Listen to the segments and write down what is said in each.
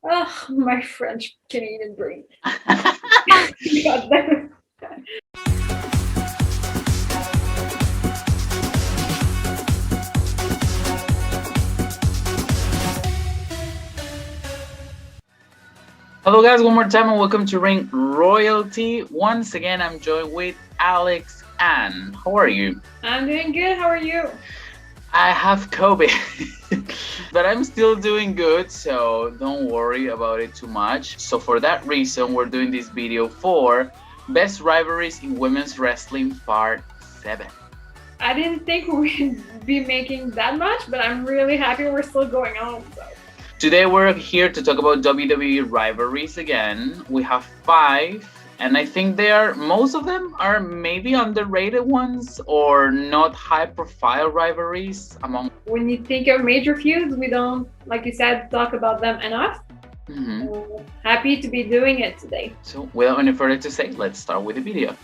Oh, my French Canadian brain. God damn. Hello, guys, one more time, and welcome to Ring Royalty. Once again, I'm joined with Alex and how are you? I'm doing good. How are you? I have COVID, but I'm still doing good, so don't worry about it too much. So, for that reason, we're doing this video for Best Rivalries in Women's Wrestling Part 7. I didn't think we'd be making that much, but I'm really happy we're still going on. So. Today, we're here to talk about WWE rivalries again. We have 5. And I think most of them are maybe underrated ones or not high profile rivalries among. When you think of major feuds, we don't, like you said, talk about them enough. So happy to be doing it today. So without any further to say, let's start with the video.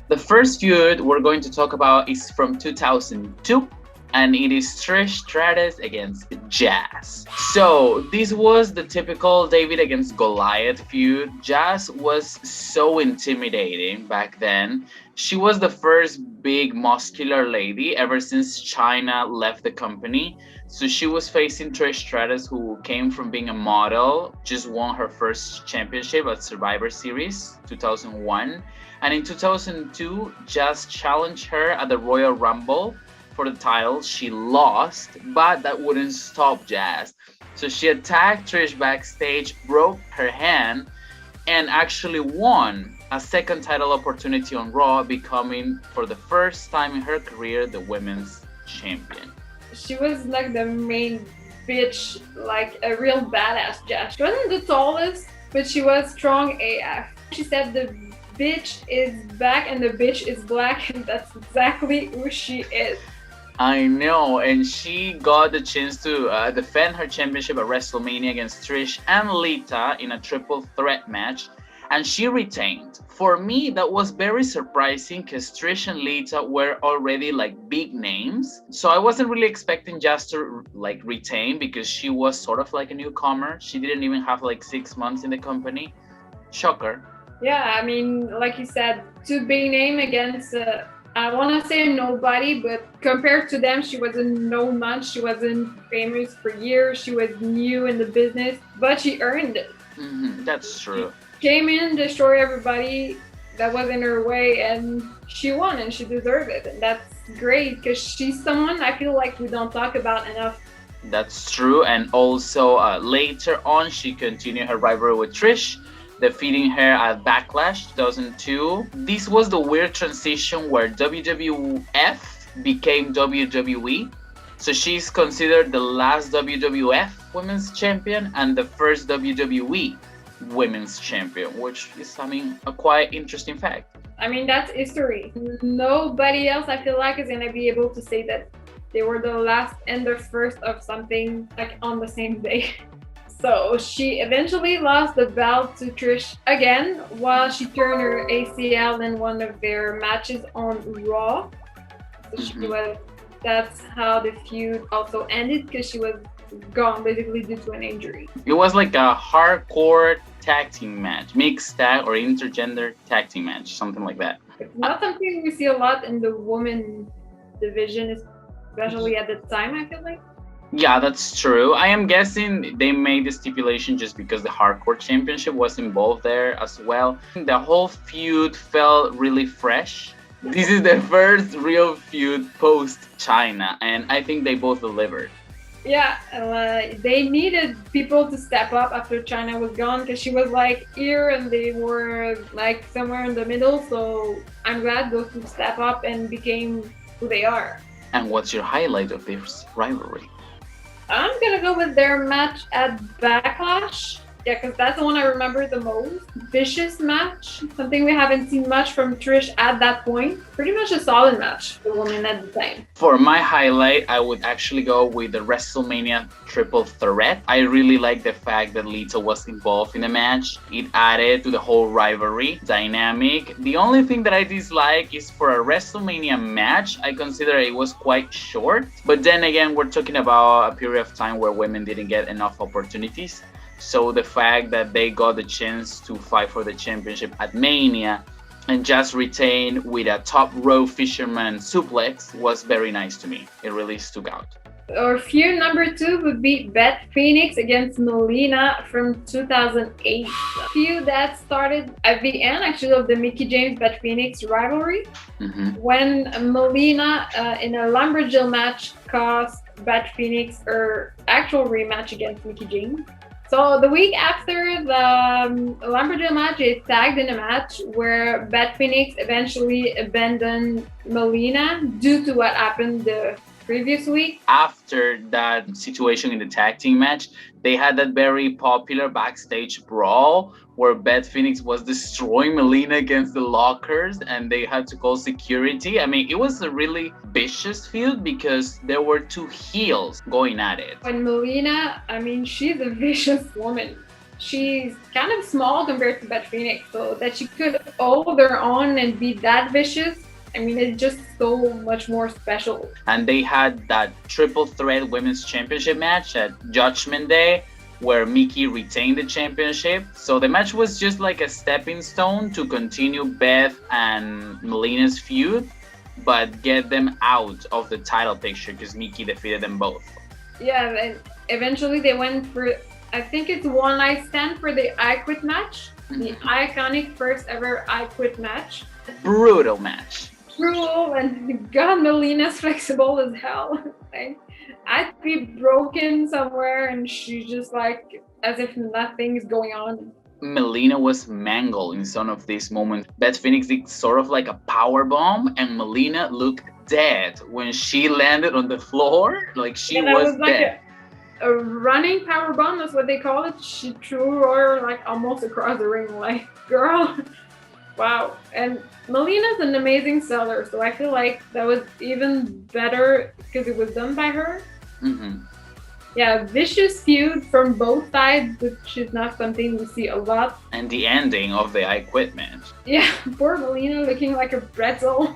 The first feud we're going to talk about is from 2002. And it is Trish Stratus against Jazz. So this was the typical David against Goliath feud. Jazz was so intimidating back then. She was the first big muscular lady ever since Shayna left the company. So she was facing Trish Stratus, who came from being a model, just won her first championship at Survivor Series 2001. And in 2002, Jazz challenged her at the Royal Rumble for the title. She lost, but that wouldn't stop Jazz. So she attacked Trish backstage, broke her hand, and actually won a second title opportunity on Raw, becoming for the first time in her career the women's champion. She was like the main bitch, like a real badass Jazz. She wasn't the tallest, but she was strong AF. She said the bitch is back and the bitch is black, and that's exactly who she is. I know, and she got the chance to defend her championship at WrestleMania against Trish and Lita in a triple threat match, and she retained. For me, that was very surprising because Trish and Lita were already like big names, so I wasn't really expecting Jazz to like retain because she was sort of like a newcomer. She didn't even have like 6 months in the company. Shocker. Yeah, I mean, like you said, two big name against. I want to say nobody, but compared to them, she wasn't known much. She wasn't famous for years. She was new in the business, but she earned it. That's true. She came in, destroyed everybody that was in her way, and she won, and she deserved it. And that's great because she's someone I feel like we don't talk about enough. That's true, and also later on, she continued her rivalry with Trish, defeating her at Backlash 2002. This was the weird transition where WWF became WWE. So she's considered the last WWF Women's Champion and the first WWE Women's Champion, which is, I mean, a quite interesting fact. I mean, that's history. Nobody else, I feel like, is going to be able to say that they were the last and the first of something like on the same day. So she eventually lost the belt to Trish again while she turned her ACL in one of their matches on Raw. So that's how the feud also ended because she was gone basically due to an injury. It was like a hardcore tag team match, mixed tag or intergender tag team match, something like that. It's not something we see a lot in the women division, especially at the time, I feel like. Yeah, that's true. I am guessing they made the stipulation just because the Hardcore Championship was involved there as well. The whole feud felt really fresh. This is the first real feud post China, and I think they both delivered. Yeah, they needed people to step up after China was gone because she was like here and they were like somewhere in the middle. So I'm glad those two step up and became who they are. And what's your highlight of this rivalry? I'm gonna go with their match at Backlash. Yeah, because that's the one I remember the most. Vicious match, something we haven't seen much from Trish at that point. Pretty much a solid match for women at the time. For my highlight, I would actually go with the WrestleMania triple threat. I really like the fact that Lita was involved in the match. It added to the whole rivalry dynamic. The only thing that I dislike is for a WrestleMania match, I consider it was quite short. But then again, we're talking about a period of time where women didn't get enough opportunities. So the fact that they got the chance to fight for the championship at Mania and just retain with a top row fisherman suplex was very nice to me. It really stuck out. Our feud number 2 would be Beth Phoenix against Melina from 2008. A feud that started at the end actually of the Mickie James Beth Phoenix rivalry, when Melina in a lumberjill match cost Beth Phoenix her actual rematch against Mickie James. So the week after the lumberjill match, they tagged in a match where Beth Phoenix eventually abandoned Melina due to what happened the previous week. After that situation in the tag team match, they had that very popular backstage brawl where Beth Phoenix was destroying Melina against the lockers and they had to call security. I mean, it was a really vicious feud because there were two heels going at it. When Melina, I mean, she's a vicious woman. She's kind of small compared to Beth Phoenix, so that she could hold her own and be that vicious, I mean, it's just so much more special. And they had that triple threat women's championship match at Judgment Day where Mickie retained the championship. So the match was just like a stepping stone to continue Beth and Melina's feud, but get them out of the title picture because Mickie defeated them both. Yeah, and eventually they went for, I think it's One Night Stand for the I Quit match. The iconic first ever I Quit match. Brutal match. Brutal, and God, Melina's flexible as hell. Like, I'd be broken somewhere and she's just like as if nothing's going on. Melina was mangled in some of these moments. Beth Phoenix did sort of like a power bomb and Melina looked dead when she landed on the floor. Like she was like dead. A running power bomb, that's what they call it. She threw her like almost across the ring. Like, girl, wow. And Melina's an amazing seller, so I feel like that was even better because it was done by her. Yeah, vicious feud from both sides, which is not something we see a lot. And the ending of the I Quit match. Yeah, poor Melina looking like a pretzel.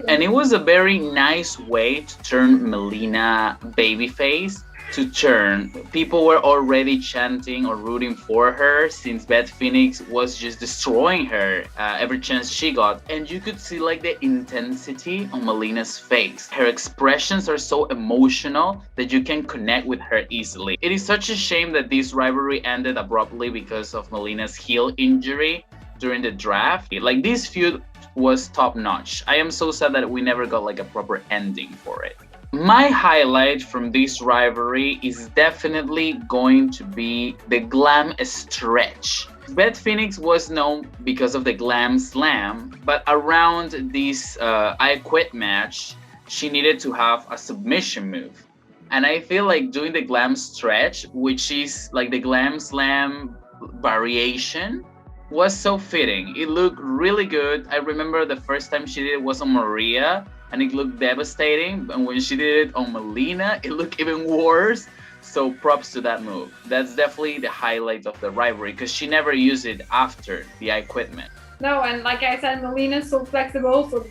And it was a very nice way to turn Melina babyface to turn. People were already chanting or rooting for her since Beth Phoenix was just destroying her every chance she got. And you could see like the intensity on Melina's face. Her expressions are so emotional that you can connect with her easily. It is such a shame that this rivalry ended abruptly because of Melina's heel injury during the draft. Like this feud was top notch. I am so sad that we never got like a proper ending for it. My highlight from this rivalry is definitely going to be the glam stretch. Beth Phoenix was known because of the glam slam, but around this I Quit match, she needed to have a submission move. And I feel like doing the glam stretch, which is like the glam slam variation, was so fitting. It looked really good. I remember the first time she did it was on Maria, and it looked devastating. And when she did it on Melina, it looked even worse. So props to that move. That's definitely the highlight of the rivalry because she never used it after the I Quit match. No, and like I said, Melina's so flexible, so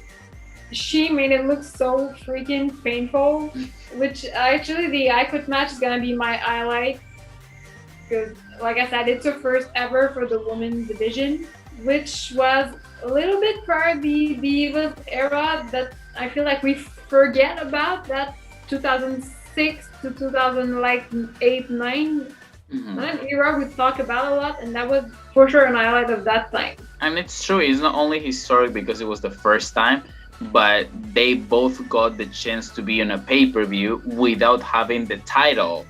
she made it look so freaking painful. Which actually, the I Quit match is gonna be my highlight because, like I said, it's her first ever for the women's division, which was a little bit for the Divas era that I feel like we forget about, that 2006 to 2008-9 era we talk about a lot, and that was for sure an highlight of that time. And it's true, it's not only historic because it was the first time, but they both got the chance to be on a pay-per-view without having the title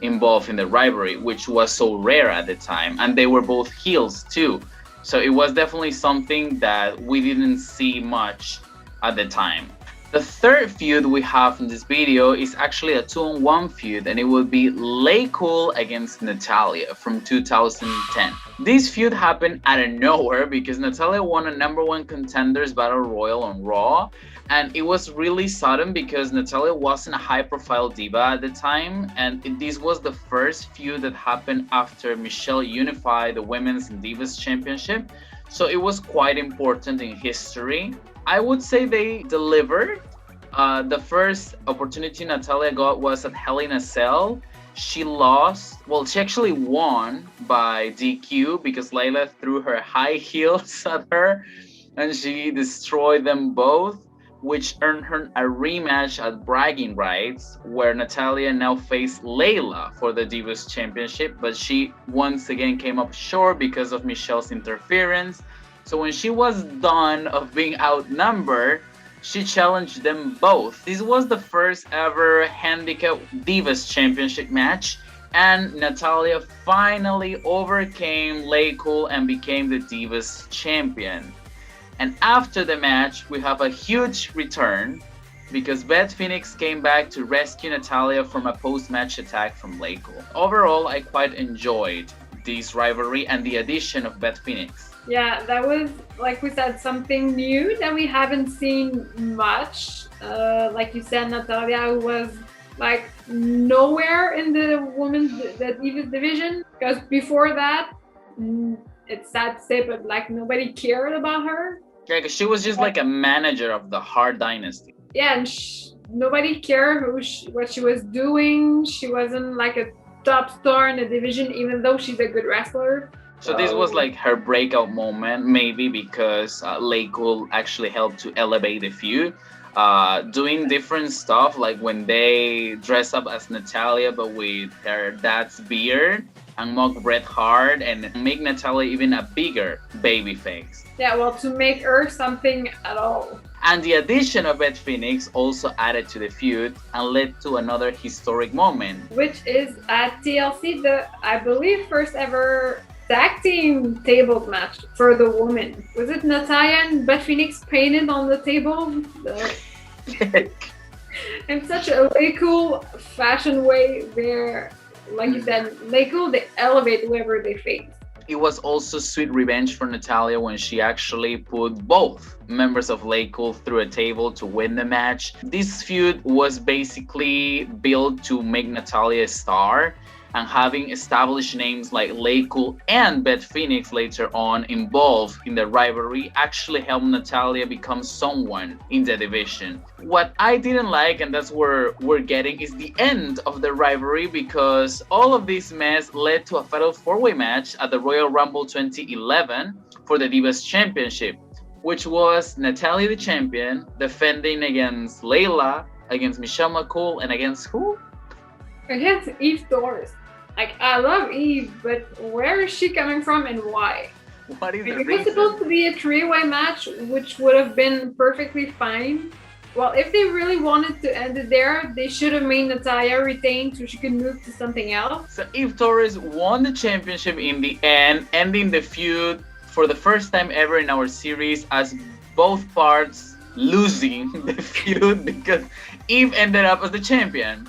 involved in the rivalry, which was so rare at the time, and they were both heels too, so it was definitely something that we didn't see much at the time. The third feud we have in this video is actually a 2-on-1 feud, and it will be Laycool against Natalya from 2010. This feud happened out of nowhere because Natalya won a #1 contenders battle royal on Raw, and it was really sudden because Natalya wasn't a high-profile diva at the time, and this was the first feud that happened after Michelle unified the Women's and Divas Championship, so it was quite important in history. I would say they delivered. The first opportunity Natalya got was at Hell in a Cell. She lost. Well, she actually won by DQ because Layla threw her high heels at her and she destroyed them both, which earned her a rematch at Bragging Rights, where Natalya now faced Layla for the Divas Championship, but she once again came up short because of Michelle's interference. So when she was done of being outnumbered, she challenged them both. This was the first ever Handicap Divas Championship match, and Natalya finally overcame Laycool and became the Divas Champion. And after the match, we have a huge return because Beth Phoenix came back to rescue Natalya from a post-match attack from Laycool. Overall, I quite enjoyed this rivalry and the addition of Beth Phoenix. Yeah, that was, like we said, something new that we haven't seen much. Like you said, Natalya was like nowhere in the women's the Divas division, because before that, it's sad to say, but like nobody cared about her. Yeah, because she was just like a manager of the Hart Dynasty. Yeah, and nobody cared what she was doing. She wasn't like a top star in the division, even though she's a good wrestler. So this was like her breakout moment, maybe because Laycool actually helped to elevate the feud. Doing different stuff, like when they dress up as Natalya but with her dad's beard and mock Bret Hart and make Natalya even a bigger baby face. Yeah, well, to make her something at all. And the addition of Beth Phoenix also added to the feud and led to another historic moment. Which is at TLC, the, I believe, first ever tag team tables match for the women. Was it Natalya and Beth Phoenix painted on the table? In such a Laycool fashion way, where, like you said, Laycool, they elevate whoever they face. It was also sweet revenge for Natalya when she actually put both members of Laycool through a table to win the match. This feud was basically built to make Natalya a star, and having established names like Laycool and Beth Phoenix later on involved in the rivalry actually helped Natalya become someone in the division. What I didn't like, and that's where we're getting, is the end of the rivalry, because all of this mess led to a fatal four-way match at the Royal Rumble 2011 for the Divas Championship, which was Natalya the champion defending against Layla, against Michelle McCool, and against who? Against Eve Torres. Like, I love Eve, but where is she coming from and why? What is the reason? It was reason? supposed to be a three-way match, which would have been perfectly fine. Well, if they really wanted to end it there, they should have made Natalya retain so she could move to something else. So Eve Torres won the championship in the end, ending the feud for the first time ever in our series as both parts losing the feud because Eve ended up as the champion.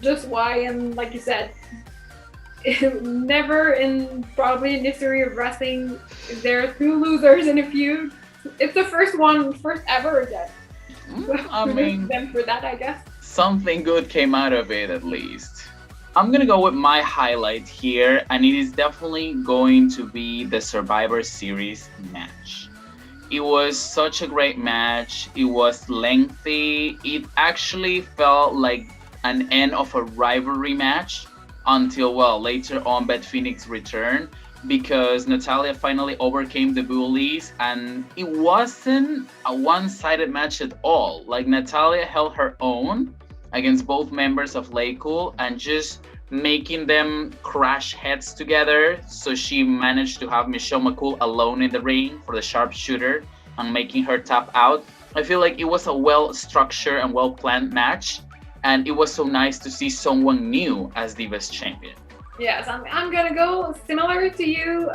Just why, and like you said, never in probably in the history of wrestling is there two losers in a feud. It's the first ever that. I mean, them for that, I guess. Something good came out of it at least. I'm gonna go with my highlight here, and it is definitely going to be the Survivor Series match. It was such a great match. It was lengthy. It actually felt like an end of a rivalry match until, well, later on Beth Phoenix returned, because Natalya finally overcame the bullies, and it wasn't a one-sided match at all. Like, Natalya held her own against both members of Laycool and just making them crash heads together. So she managed to have Michelle McCool alone in the ring for the sharpshooter and making her tap out. I feel like it was a well-structured and well-planned match, and it was so nice to see someone new as Divas champion. Yes, I'm gonna go similar to you.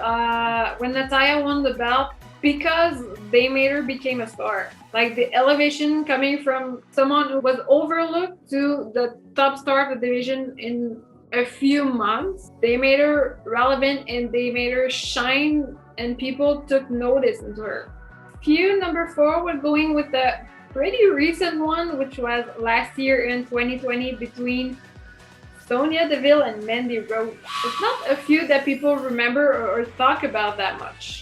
When Natalya won the belt, because they made her became a star. Like the elevation coming from someone who was overlooked to the top star of the division in a few months. They made her relevant and they made her shine, and people took notice of her. Feud number 4, we're going with the pretty recent one, which was last year in 2020 between Sonya, Deville, and Mandy Rose. It's not a feud that people remember or talk about that much.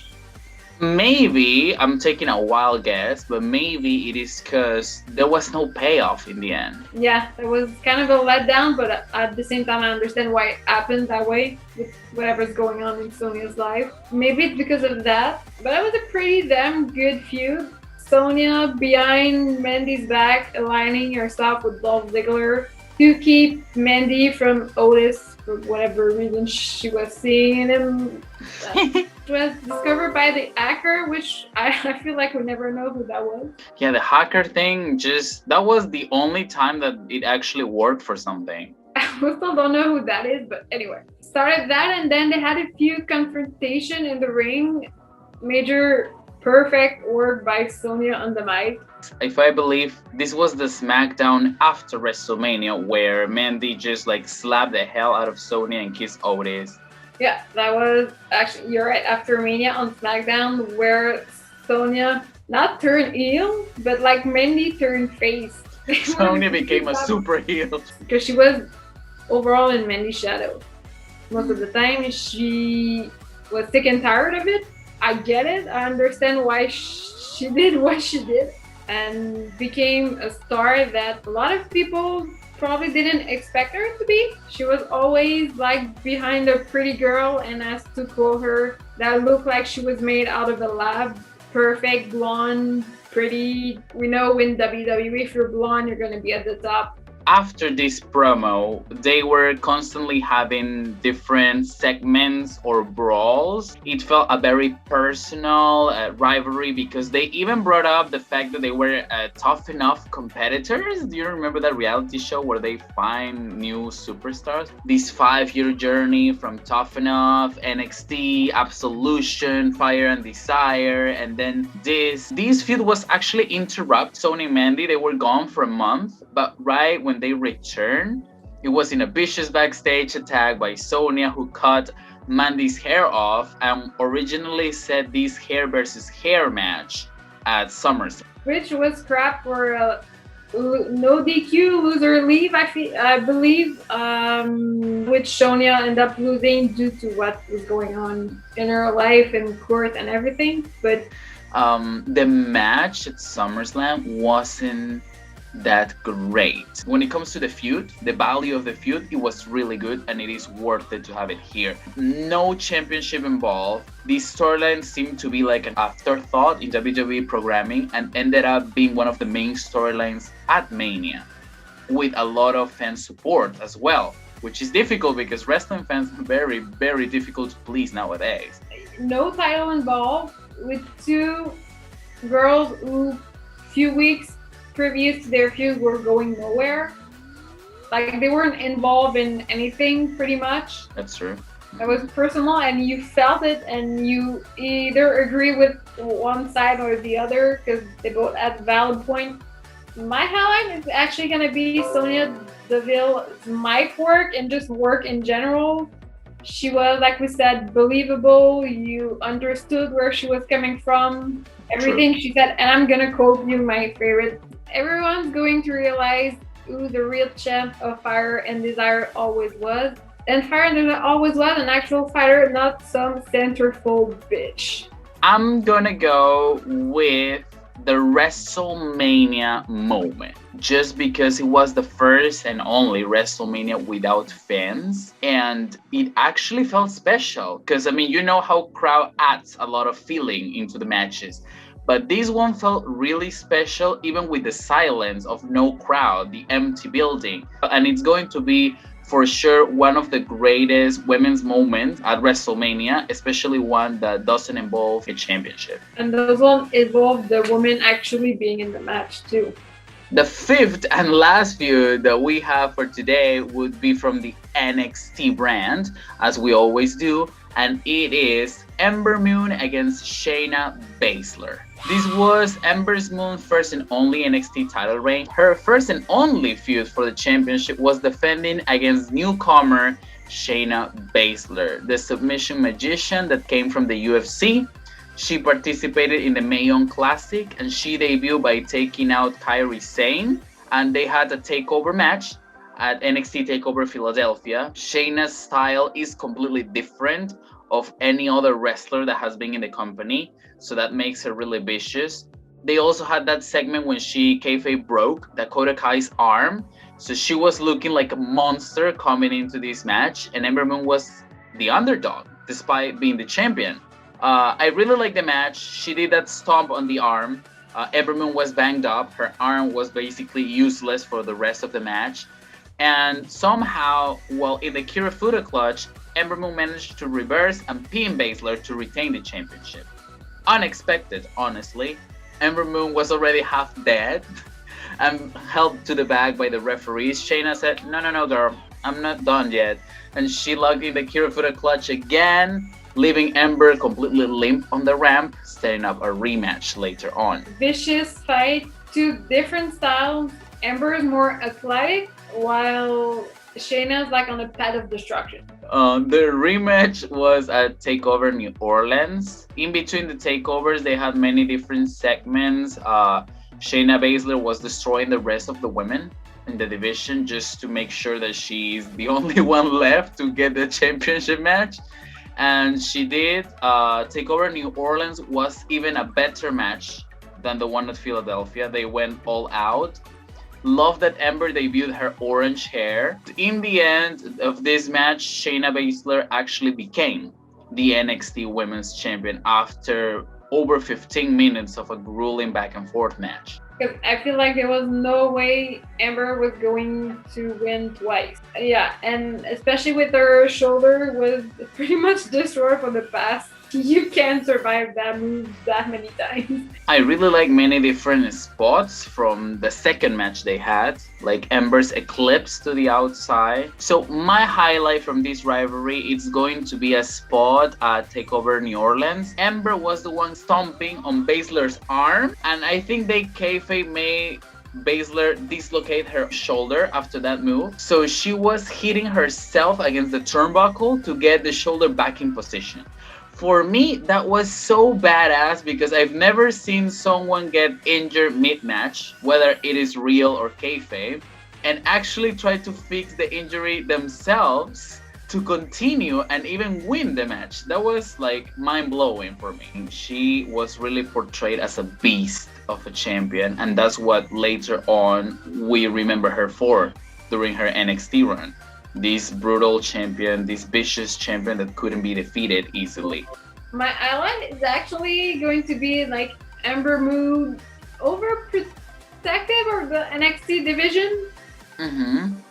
Maybe, I'm taking a wild guess, but maybe it is because there was no payoff in the end. Yeah, it was kind of a letdown, but at the same time, I understand why it happened that way with whatever's going on in Sonya's life. Maybe it's because of that, but it was a pretty damn good feud. Sonya behind Mandy's back, aligning herself with Dolph Ziggler to keep Mandy from Otis for whatever reason she was seeing him. It was discovered by the hacker, which I feel like we never know who that was. Yeah, the hacker thing, that was the only time that it actually worked for something. I still don't know who that is, but anyway. Started that, and then they had a few confrontation in the ring. Major perfect work by Sonya on the mic. If I believe, this was the SmackDown after WrestleMania where Mandy just like slapped the hell out of Sonya and kissed Otis. Yeah, that was actually, you're right, after Mania on SmackDown where Sonya not turned heel, but like Mandy turned face. Sonya became a super heel. Because she was overall in Mandy's shadow. Most of the time, she was sick and tired of it. I get it. I understand why she did what she did and became a star that a lot of people probably didn't expect her to be. She was always like behind a pretty girl, and as to call her, that looked like she was made out of a lab. Perfect, blonde, pretty. We know in WWE, if you're blonde, you're gonna be at the top. After this promo, they were constantly having different segments or brawls. It felt a very personal rivalry because they even brought up the fact that they were tough enough competitors. Do you remember that reality show where they find new superstars? This 5-year journey from Tough Enough, NXT, Absolution, Fire and Desire, and then this feud was actually interrupted. Sonya and Mandy, they were gone for a month, but right when they returned, it was in a vicious backstage attack by Sonya, who cut Mandy's hair off and originally said this hair versus hair match at SummerSlam, which was scrapped for a no DQ loser leave, I believe, which Sonya ended up losing due to what was going on in her life and court and everything. But the match at SummerSlam wasn't that great. When it comes to the feud, the value of the feud, it was really good and it is worth it to have it here. No championship involved. This storyline seemed to be like an afterthought in WWE programming and ended up being one of the main storylines at Mania, with a lot of fan support as well, which is difficult because wrestling fans are very, very difficult to please nowadays. No title involved, with two girls who few weeks previous to their feud were going nowhere. Like they weren't involved in anything pretty much. That's true. It was personal and you felt it, and you either agree with one side or the other because they both had valid point. My highlight is actually going to be Sonya Deville's mic work and just work in general. She was, like we said, believable. You understood where she was coming from. Everything True. She said, and I'm going to quote you my favorite. Everyone's going to realize who the real champ of Fire and Desire always was. And Fire and Desire always was an actual fighter, not some centerfold bitch. I'm gonna go with the WrestleMania moment, just because it was the first and only WrestleMania without fans, and it actually felt special because I mean, you know how crowd adds a lot of feeling into the matches, but this one felt really special even with the silence of no crowd, the empty building, and it's going to be for sure one of the greatest women's moments at WrestleMania, especially one that doesn't involve a championship. And those one involve the woman actually being in the match too. The fifth and last feud that we have for today would be from the NXT brand, as we always do, and it is Ember Moon against Shayna Baszler. This was Ember Moon's first and only NXT title reign. Her first and only feud for the championship was defending against newcomer Shayna Baszler, the submission magician that came from the UFC. She participated in the Mae Young Classic and she debuted by taking out Kairi Sane, and they had a takeover match at NXT TakeOver Philadelphia. Shayna's style is completely different of any other wrestler that has been in the company, so that makes her really vicious. They also had that segment when she kayfabe broke Dakota Kai's arm, so she was looking like a monster coming into this match, and Ember Moon was the underdog despite being the champion. I really like the match. She did that stomp on the arm. Ember Moon was banged up. Her arm was basically useless for the rest of the match. And somehow, while in the Kirifuda clutch, Ember Moon managed to reverse and pin Baszler to retain the championship. Unexpected, honestly. Ember Moon was already half dead and held to the back by the referees. Shayna said, no, girl, I'm not done yet. And she locked in the Kirifuda clutch again, leaving Ember completely limp on the ramp, setting up a rematch later on. Vicious fight, two different styles. Ember is more athletic, while Shayna's like on a path of destruction. The rematch was at TakeOver New Orleans. In between the takeovers, they had many different segments. Shayna Baszler was destroying the rest of the women in the division just to make sure that she's the only one left to get the championship match. And she did. TakeOver New Orleans was even a better match than the one at Philadelphia. They went all out. Love that Ember debuted her orange hair. In the end of this match, Shayna Baszler actually became the NXT Women's Champion after over 15 minutes of a grueling back and forth match. Because I feel like there was no way Ember was going to win twice. Yeah, and especially with her shoulder was pretty much destroyed for the past. You can't survive that move that many times. I really like many different spots from the second match they had, like Ember's eclipse to the outside. So my highlight from this rivalry is going to be a spot at TakeOver New Orleans. Ember was the one stomping on Baszler's arm, and I think they kayfabe made Baszler dislocate her shoulder after that move. So she was hitting herself against the turnbuckle to get the shoulder back in position. For me, that was so badass because I've never seen someone get injured mid-match, whether it is real or kayfabe, and actually try to fix the injury themselves to continue and even win the match. That was like mind-blowing for me. She was really portrayed as a beast of a champion, and that's what later on we remember her for during her NXT run. This brutal champion, this vicious champion that couldn't be defeated easily. My highlight is actually going to be like Ember Moon overprotective of the NXT division.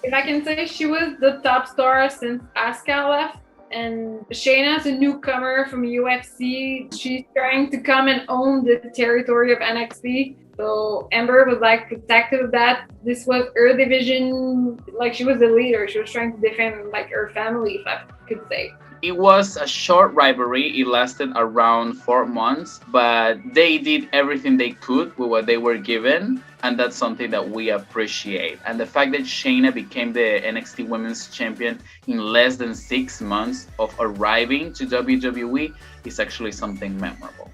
If I can say, she was the top star since Asuka left, and Shayna's a newcomer from UFC. She's trying to come and own the territory of NXT. So Ember was like protective of that. This was her division, like she was the leader. She was trying to defend like her family, if I could say. It was a short rivalry. It lasted around 4 months, but they did everything they could with what they were given, and that's something that we appreciate. And the fact that Shayna became the NXT Women's Champion in less than 6 months of arriving to WWE is actually something memorable.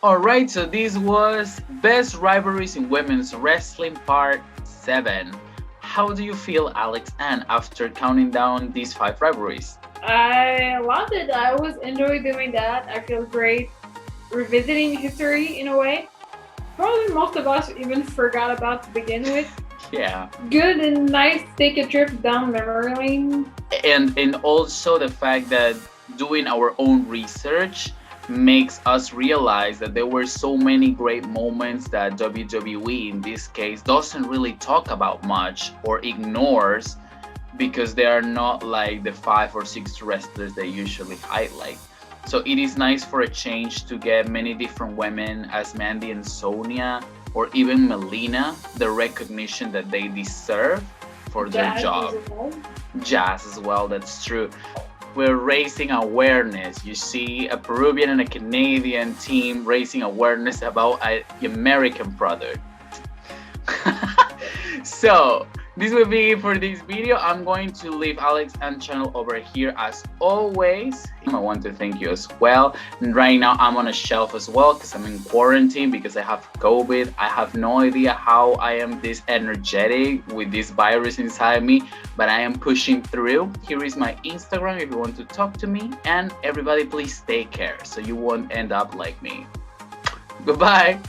Alright, so this was Best Rivalries in Women's Wrestling Part 7. How do you feel, Alex Ann, after counting down these 5 rivalries? I loved it. I always enjoy doing that. I feel great revisiting history in a way. Probably most of us even forgot about to begin with. Yeah. Good and nice to take a trip down memory lane. And also the fact that doing our own research makes us realize that there were so many great moments that WWE in this case doesn't really talk about much or ignores because they are not like the 5 or 6 wrestlers they usually highlight. So it is nice for a change to get many different women as Mandy and Sonya or even Melina the recognition that they deserve for their job. Jazz as well, that's true. We're raising awareness. You see a Peruvian and a Canadian team raising awareness about an American product. So this will be it for this video. I'm going to leave Alex and channel over here as always. I want to thank you as well. And right now I'm on a shelf as well because I'm in quarantine because I have COVID. I have no idea how I am this energetic with this virus inside me, but I am pushing through. Here is my Instagram if you want to talk to me. And everybody please take care so you won't end up like me. Goodbye.